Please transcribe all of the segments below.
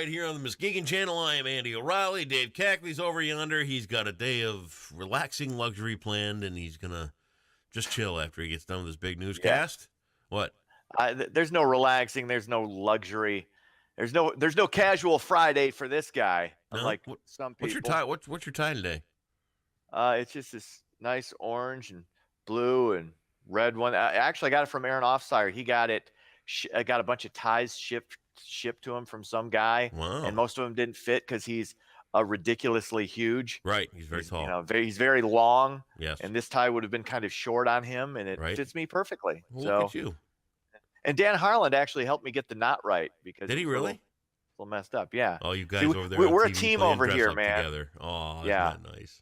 right here on the Muskegon Channel. I am Andy O'Reilly. Dave Cackley's over yonder. He's got a day of relaxing luxury planned, and he's going to just chill after he gets done with this big newscast. Yeah. What? There's no relaxing. There's no luxury. There's no casual Friday for this guy. No? Unlike some people. What's your tie? What's your tie today? It's just this nice orange and blue and red one. Actually, I got it from Aaron Offsire. He got it. I got a bunch of ties shipped to him from some guy. Wow. And most of them didn't fit because he's ridiculously huge. Right. He's very tall. He's very long. Yes. And this tie would have been kind of short on him, and it fits me perfectly. Well, so, look at you. And Dan Harland actually helped me get the knot right because did he really? A little messed up. Yeah. Oh, you guys over there. We're on a TV team over here, man. Together. Oh, isn't yeah. that nice?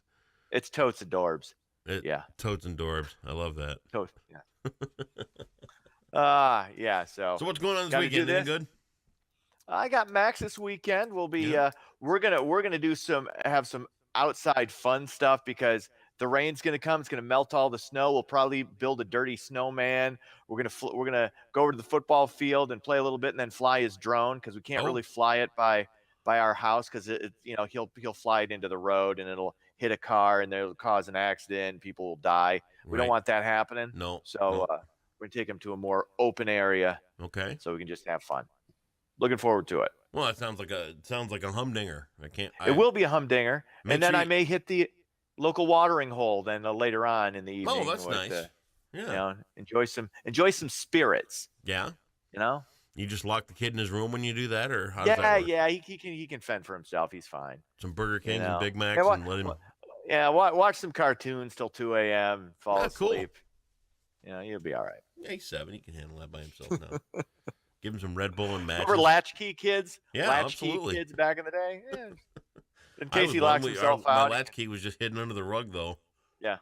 It's totes adorbs. Yeah. Totes and dorbs. I love that. Totes. Yeah. Yeah. So what's going on this weekend? Anything good? I got Max this weekend. We'll be we're gonna do have some outside fun stuff because the rain's gonna come. It's gonna melt all the snow. We'll probably build a dirty snowman. We're gonna go over to the football field and play a little bit, and then fly his drone because we can't really fly it by our house because he'll fly it into the road and it'll hit a car and it'll cause an accident. People will die. We don't want that happening. No. So we're gonna take him to a more open area. Okay. So we can just have fun. Looking forward to it. Well, it sounds like a humdinger. It will be a humdinger, and then I may hit the local watering hole then later on in the evening. Oh, that's nice. Enjoy some spirits. Yeah. You just lock the kid in his room when you do that, or how does that work? Yeah. He can fend for himself. He's fine. Some Burger Kings and Big Macs, and let him. Yeah, watch some cartoons till 2 a.m. Fall asleep. Cool. You'll be all right. Yeah, he's 7. He can handle that by himself now. Give him some Red Bull and matches. Remember latchkey kids? Yeah, latchkey kids back in the day. Yeah. In case he locks himself out. My latchkey was just hidden under the rug, though. Yeah.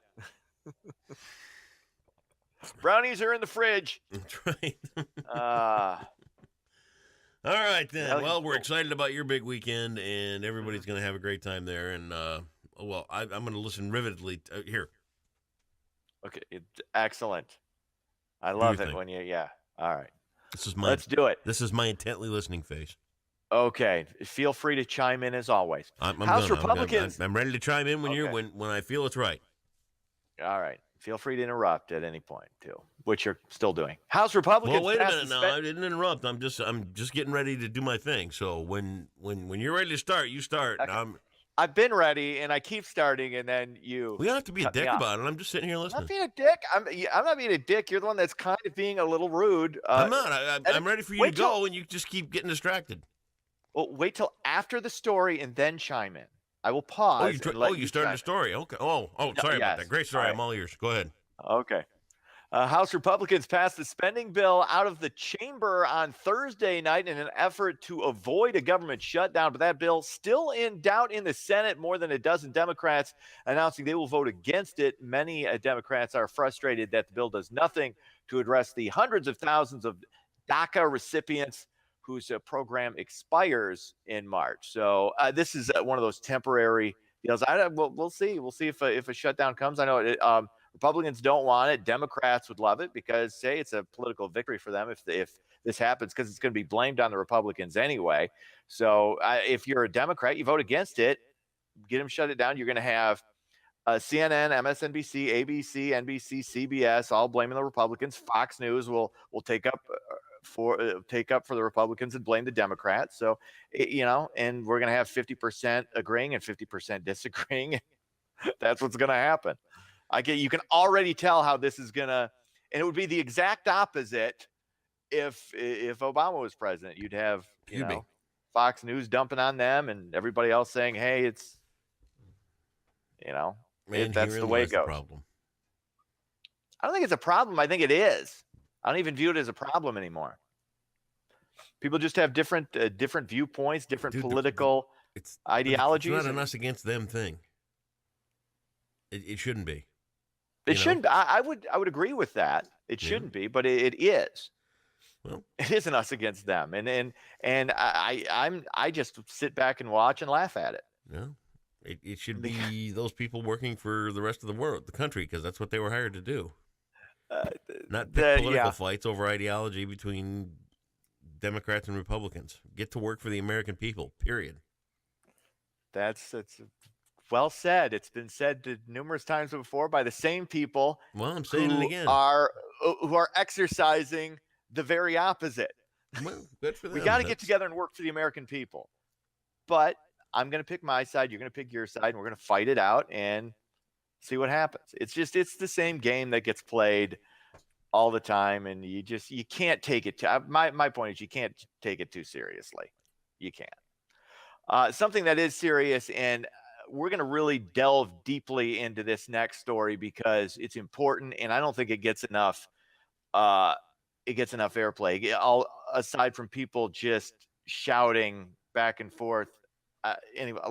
Brownies are in the fridge. That's right. All right, then. Well, we're excited about your big weekend, and everybody's going to have a great time there. And, I'm going to listen rivetedly. Here. Okay. Excellent. I love it when all right. Let's do it. This is my intently listening face. Okay. Feel free to chime in as always. House Republicans. I'm ready to chime in when I feel it's right. All right. Feel free to interrupt at any point too, which you're still doing. House Republicans. Well, wait a minute now. I didn't interrupt. I'm just getting ready to do my thing. So when you're ready to start, you start. Okay. I've been ready, and I keep starting, and then you. We don't have to be a dick about it. I'm just sitting here listening. I'm not being a dick. I'm not being a dick. You're the one that's kind of being a little rude. I'm not. I'm ready for you to go, and you just keep getting distracted. Well, wait till after the story, and then chime in. I will pause. You started the story. Okay. Sorry about that. Great story. Right. I'm all ears. Go ahead. Okay. House Republicans passed the spending bill out of the chamber on Thursday night in an effort to avoid a government shutdown, but that bill still in doubt in the Senate. More than a dozen Democrats announcing they will vote against it. Many Democrats are frustrated that the bill does nothing to address the hundreds of thousands of DACA recipients whose program expires in March. So this is one of those temporary deals. We'll see. We'll see if a shutdown comes. I know Republicans don't want it. Democrats would love it because, say, it's a political victory for them if this happens, because it's going to be blamed on the Republicans anyway. So if you're a Democrat, you vote against it, get them shut it down. You're going to have CNN, MSNBC, ABC, NBC, CBS all blaming the Republicans. Fox News will take up for the Republicans and blame the Democrats. So, and we're going to have 50% agreeing and 50% disagreeing. That's what's going to happen. You can already tell how this is gonna, and it would be the exact opposite if Obama was president. You'd have Fox News dumping on them and everybody else saying, "Hey, it's that's the way it goes." Problem. I don't think it's a problem. I think it is. I don't even view it as a problem anymore. People just have different viewpoints, different political ideologies. It's not an us against them thing. It shouldn't be. It shouldn't. I would agree with that. It shouldn't be, but it is. Well, it isn't us against them, and I just sit back and watch and laugh at it. Yeah, it should be those people working for the rest of the country, because that's what they were hired to do. Not pick political fights over ideology between Democrats and Republicans. Get to work for the American people, period. That's well said. It's been said numerous times before by the same people. Well, I'm saying it again. Who are exercising the very opposite. Well, good for them. We got to get together and work for the American people. But I'm going to pick my side. You're going to pick your side, and we're going to fight it out and see what happens. It's the same game that gets played all the time, and you can't take it my point is you can't take it too seriously. You can't. Something that is serious, and we're going to really delve deeply into this next story because it's important, and I don't think it gets enough airplay. All aside from people just shouting back and forth. Anyway,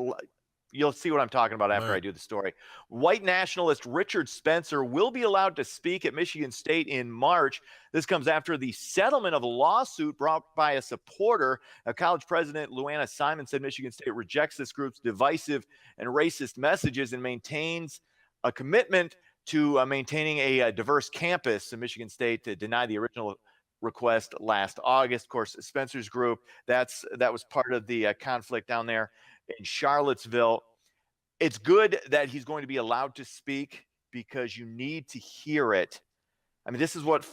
you'll see what I'm talking about after I do the story. White nationalist Richard Spencer will be allowed to speak at Michigan State in March. This comes after the settlement of a lawsuit brought by a supporter. College president Luana Simon said Michigan State rejects this group's divisive and racist messages and maintains a commitment to maintaining a diverse campus. Michigan State to deny the original request last August. Of course, Spencer's group, that was part of the conflict down there in Charlottesville. It's good that he's going to be allowed to speak because you need to hear it. I mean, this is what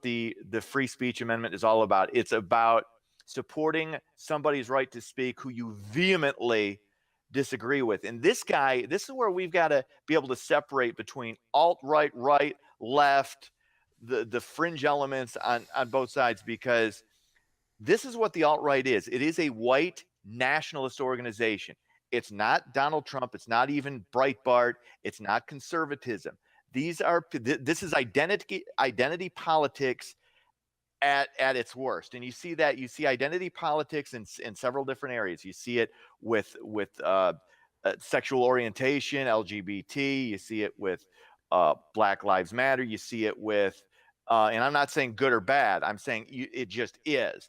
the free speech amendment is all about. It's about supporting somebody's right to speak who you vehemently disagree with. And this is where we've got to be able to separate between alt-right, right, left, the fringe elements on both sides, because this is what the alt-right is. It is a white nationalist organization. It's not Donald Trump. It's not even Breitbart. It's not conservatism. This is identity politics at its worst. And you see identity politics in several different areas. You see it with sexual orientation, LGBT. You see it with Black Lives Matter. You see it with, and I'm not saying good or bad. I'm saying it just is.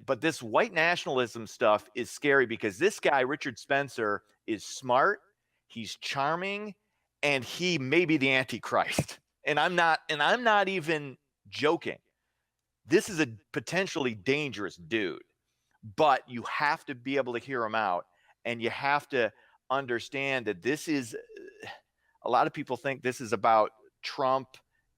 But this white nationalism stuff is scary because this guy, Richard Spencer, is smart. He's charming, and he may be the Antichrist. And I'm not even joking. This is a potentially dangerous dude, but you have to be able to hear him out, and you have to understand that this is, a lot of people think this is about Trump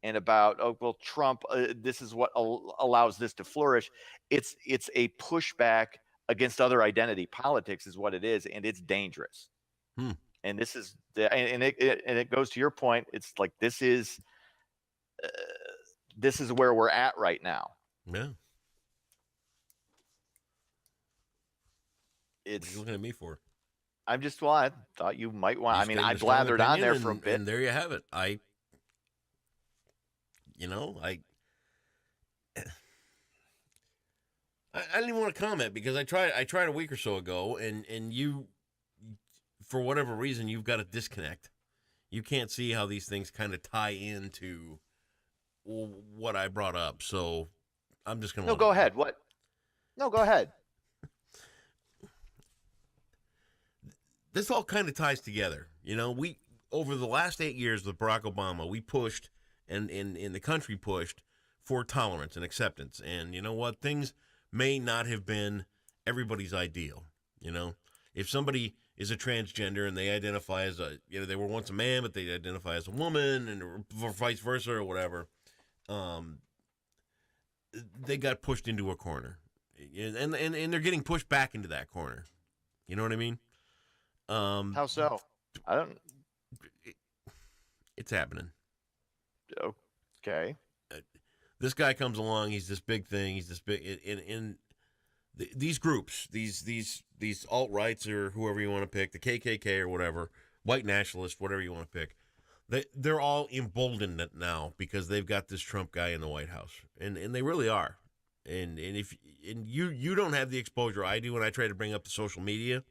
and about, Trump, this is what allows this to flourish. It's a pushback against other identity politics is what it is, and it's dangerous. And this is and it goes to your point. It's like this is where we're at right now. Yeah. It's what are you looking at me for? I thought you might want. I mean, I blathered on there for a bit, and there you have it. I didn't even want to comment because I tried a week or so ago, and you, for whatever reason, you've got a disconnect. You can't see how these things kind of tie into what I brought up. So I'm just going to... No, go ahead. What? No, go ahead. This all kind of ties together. We, over the last 8 years with Barack Obama, we pushed, and the country pushed for tolerance and acceptance. And you know what? Things may not have been everybody's ideal. If somebody is a transgender and they identify as they were once a man, but they identify as a woman, and or vice versa or whatever, they got pushed into a corner, and they're getting pushed back into that corner. You know what I mean? How so? I don't. It's happening. Okay. This guy comes along. He's this big thing. He's this big in these groups, these alt-rights or whoever you want to pick, the KKK or whatever, white nationalists, whatever you want to pick. They're all emboldened now because they've got this Trump guy in the White House, and they really are. And if you don't have the exposure I do when I try to bring up the social media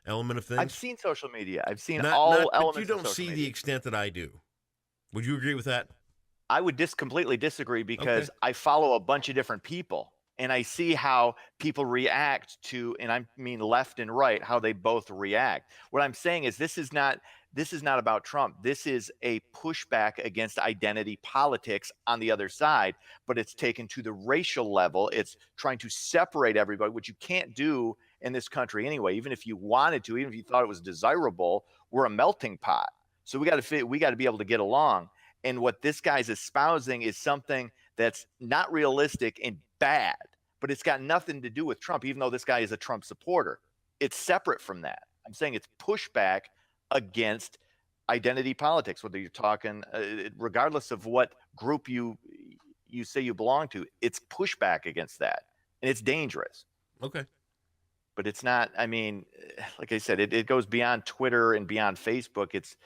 element of things. I've seen social media. I've seen all elements. But you don't see the extent that I do. Would you agree with that? I would completely disagree because I follow a bunch of different people, and I see how people react to, and I mean left and right, how they both react. What I'm saying is this is not this is not about Trump. This is a pushback against identity politics on the other side, but it's taken to the racial level. It's trying to separate everybody, which you can't do in this country anyway. Even if you wanted to, even if you thought it was desirable, we're a melting pot. So we got to be able to get along. And what this guy's espousing is something that's not realistic and bad, but it's got nothing to do with Trump, even though this guy is a Trump supporter. It's separate from that. I'm saying it's pushback against identity politics, whether you're talking, regardless of what group you say you belong to, it's pushback against that. And it's dangerous. Okay. But it's not, I mean, like I said, it goes beyond Twitter and beyond Facebook. It's,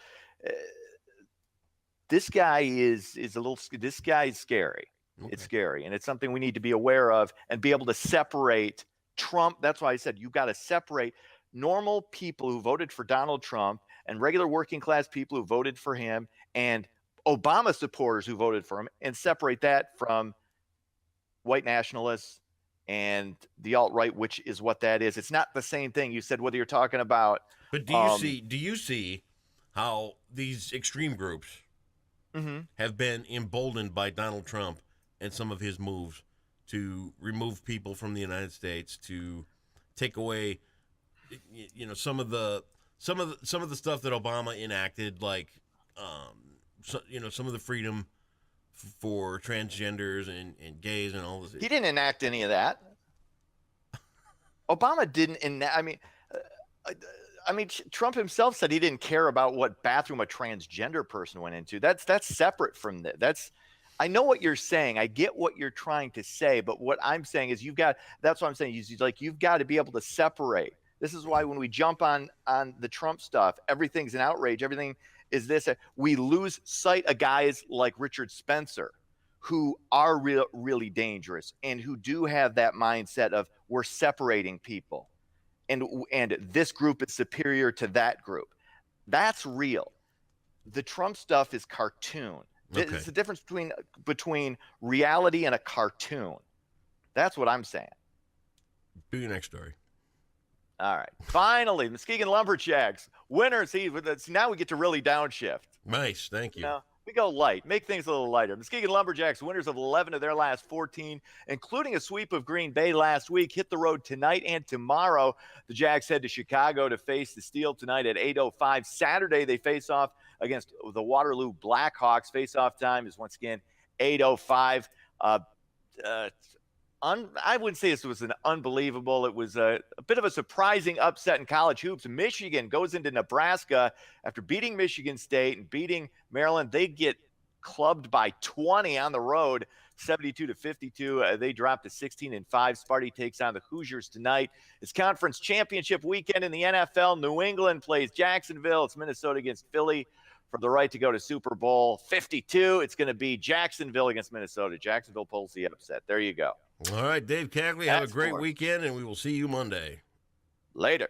this guy is this guy is scary. Okay. It's scary. And it's something we need to be aware of and be able to separate Trump. That's why I said you've got to separate normal people who voted for Donald Trump and regular working class people who voted for him and Obama supporters who voted for him, and separate that from white nationalists and the alt-right, which is what that is. It's not the same thing. You said whether you're talking about. But do you see how these extreme groups have been emboldened by Donald Trump and some of his moves to remove people from the United States, to take away, some of the stuff that Obama enacted, like, some of the freedom for transgenders and gays and all this. He didn't enact any of that. Obama didn't enact. I mean, Trump himself said he didn't care about what bathroom a transgender person went into. That's separate from that. I know what you're saying. I get what you're trying to say, but what I'm saying is that's what I'm saying. You've got to be able to separate. This is why when we jump on the Trump stuff, everything's an outrage. Everything is this. We lose sight of guys like Richard Spencer, who are really dangerous and who do have that mindset of we're separating people. And this group is superior to that group. That's real. The Trump stuff is cartoon. Okay. It's the difference between reality and a cartoon. That's what I'm saying. Do your next story. All right. Finally, Muskegon Lumberjacks winners. Now we get to really downshift. Nice. Thank you. We go light, make things a little lighter. Muskegon Lumberjacks, winners of 11 of their last 14, including a sweep of Green Bay last week, hit the road tonight and tomorrow. The Jacks head to Chicago to face the Steel tonight at 8:05. Saturday, they face off against the Waterloo Blackhawks. Face-off time is once again 8:05. I wouldn't say this was an unbelievable. It was a bit of a surprising upset in college hoops. Michigan goes into Nebraska after beating Michigan State and beating Maryland. They get clubbed by 20 on the road, 72-52. They drop to 16-5. Sparty takes on the Hoosiers tonight. It's conference championship weekend in the NFL. New England plays Jacksonville. It's Minnesota against Philly for the right to go to Super Bowl 52. It's going to be Jacksonville against Minnesota. Jacksonville pulls the upset. There you go. All right, Dave Cackley, have a great weekend, and we will see you Monday. Later.